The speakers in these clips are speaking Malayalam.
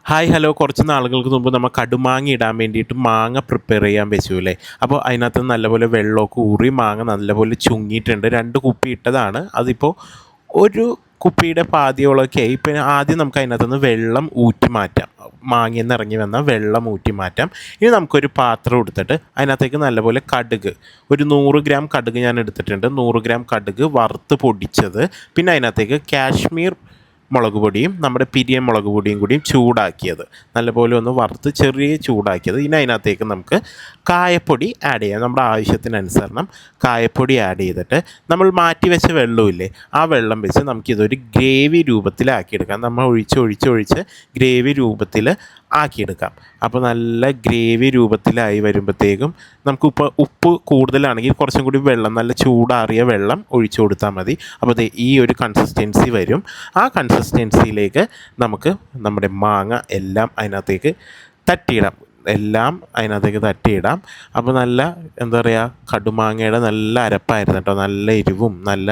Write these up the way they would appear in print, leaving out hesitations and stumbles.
ഹായ് ഹലോ, കുറച്ച് നാളുകൾക്ക് മുമ്പ് നമ്മൾ കടുമാങ്ങ ഇടാൻ വേണ്ടിയിട്ട് മാങ്ങ പ്രിപ്പയർ ചെയ്യാൻ വെച്ചു അല്ലേ. അപ്പോൾ അതിനകത്ത് നല്ലപോലെ വെള്ളമൊക്കെ ഊറി മാങ്ങ നല്ലപോലെ ചുങ്ങിയിട്ടുണ്ട്. 2 കുപ്പി ഇട്ടതാണ്. അതിപ്പോൾ ഒരു കുപ്പിയുടെ പാതിയോളമൊക്കെ ആയി. പിന്നെ ആദ്യം നമുക്ക് അതിനകത്തുനിന്ന് വെള്ളം ഊറ്റി മാറ്റാം. മാങ്ങയിൽ നിന്ന് ഇറങ്ങി വന്ന വെള്ളം ഊറ്റി മാറ്റാം. ഇനി നമുക്കൊരു പാത്രം എടുത്തിട്ട് അതിനകത്തേക്ക് നല്ലപോലെ കടുക്, ഒരു 100 ഗ്രാം കടുക് ഞാൻ എടുത്തിട്ടുണ്ട്. 100 ഗ്രാം കടുക് വറുത്ത് പൊടിച്ചത്. പിന്നെ അതിനകത്തേക്ക് കാശ്മീർ മുളക് പൊടിയും നമ്മുടെ പിരിയൻ മുളക് പൊടിയും കൂടിയും ചൂടാക്കിയത്, നല്ലപോലെ ഒന്ന് വറുത്ത് ചെറിയ ചൂടാക്കിയത്. ഇനി അതിനകത്തേക്ക് നമുക്ക് കായപ്പൊടി ആഡ് ചെയ്യാം. നമ്മുടെ ആവശ്യത്തിനനുസരണം കായപ്പൊടി ആഡ് ചെയ്തിട്ട് നമ്മൾ മാറ്റി വെച്ച വെള്ളമില്ലേ, ആ വെള്ളം വെച്ച് നമുക്കിതൊരു ഗ്രേവി രൂപത്തിലാക്കിയെടുക്കാം. നമ്മൾ ഒഴിച്ച് ഗ്രേവി രൂപത്തിൽ ആക്കിയെടുക്കാം. അപ്പോൾ നല്ല ഗ്രേവി രൂപത്തിലായി വരുമ്പോഴത്തേക്കും നമുക്കിപ്പോൾ ഉപ്പ് കൂടുതലാണെങ്കിൽ കുറച്ചും കൂടി വെള്ളം, നല്ല ചൂടാറിയ വെള്ളം ഒഴിച്ചു കൊടുത്താൽ മതി. അപ്പോൾ ഈ ഒരു കൺസിസ്റ്റൻസി വരും. ആ കൺസിസ്റ്റൻസിയിലേക്ക് നമുക്ക് നമ്മുടെ മാങ്ങ എല്ലാം അതിനകത്തേക്ക് തട്ടിയിടാം. അപ്പോൾ നല്ല എന്താ പറയുക, കടുമാങ്ങയുടെ നല്ല അരപ്പായിരുന്നു കേട്ടോ. നല്ല എരിവും നല്ല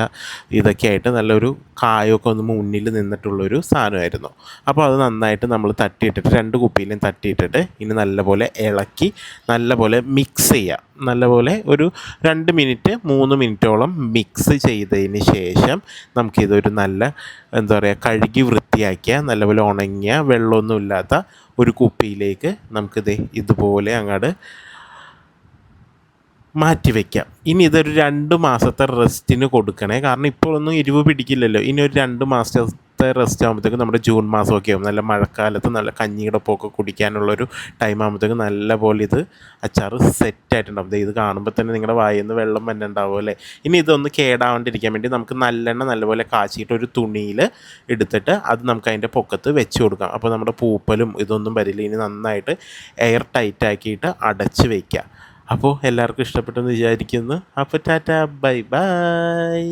ഇതൊക്കെ ആയിട്ട് നല്ലൊരു കായൊക്കെ ഒന്ന് മുന്നിൽ നിന്നിട്ടുള്ളൊരു സാധനമായിരുന്നു. അപ്പോൾ അത് നന്നായിട്ട് നമ്മൾ തട്ടിയിട്ടിട്ട് 2 കുപ്പിയിലും തട്ടിയിട്ടിട്ട് ഇനി നല്ലപോലെ ഇളക്കി നല്ലപോലെ മിക്സ് ചെയ്യുക. നല്ലപോലെ ഒരു 2 മിനിറ്റ് 3 മിനിറ്റോളം മിക്സ് ചെയ്തതിന് ശേഷം നമുക്കിതൊരു നല്ല എന്താ പറയുക, കഴുകി വൃത്തിയാക്കിയ നല്ലപോലെ ഉണങ്ങിയ വെള്ളമൊന്നുമില്ലാത്ത ഒരു കുപ്പിയിലേക്ക് നമുക്കിത് ഇതുപോലെ അങ്ങോട്ട് മാറ്റി വയ്ക്കാം. ഇനി ഇതൊരു 2 മാസത്തെ റെസ്റ്റിന് കൊടുക്കണേ. കാരണം ഇപ്പോൾ ഒന്നും എരിവ് പിടിക്കില്ലല്ലോ. ഇനി ഒരു 2 മാസത്തെ റെസ്റ്റ് ആകുമ്പോഴത്തേക്കും നമ്മുടെ ജൂൺ മാസമൊക്കെ ആകും. നല്ല മഴക്കാലത്ത് നല്ല കഞ്ഞിയുടെ കുടിക്കാനുള്ളൊരു ടൈം ആകുമ്പോഴത്തേക്കും നല്ല പോലെ ഇത് അച്ചാർ സെറ്റായിട്ടുണ്ടാവും. ഇത് കാണുമ്പോൾ തന്നെ നിങ്ങളുടെ വായിൽ നിന്ന് വെള്ളം വന്നിട്ടുണ്ടാവും അല്ലേ. ഇനി ഇതൊന്ന് കേടാവാണ്ടിരിക്കാൻ വേണ്ടി നമുക്ക് നല്ലെണ്ണ നല്ലപോലെ കാച്ചിയിട്ട് ഒരു തുണിയിൽ എടുത്തിട്ട് അത് നമുക്ക് അതിൻ്റെ പൊക്കത്ത് വെച്ച് കൊടുക്കാം. അപ്പോൾ നമ്മുടെ പൂപ്പലും ഇതൊന്നും വരില്ല. ഇനി നന്നായിട്ട് എയർ ടൈറ്റാക്കിയിട്ട് അടച്ച് വയ്ക്കുക. അപ്പോൾ എല്ലാവർക്കും ഇഷ്ടപ്പെട്ടെന്ന് വിചാരിക്കുന്നു. അപ്പോൾ ടാറ്റാ, ബൈ ബൈ.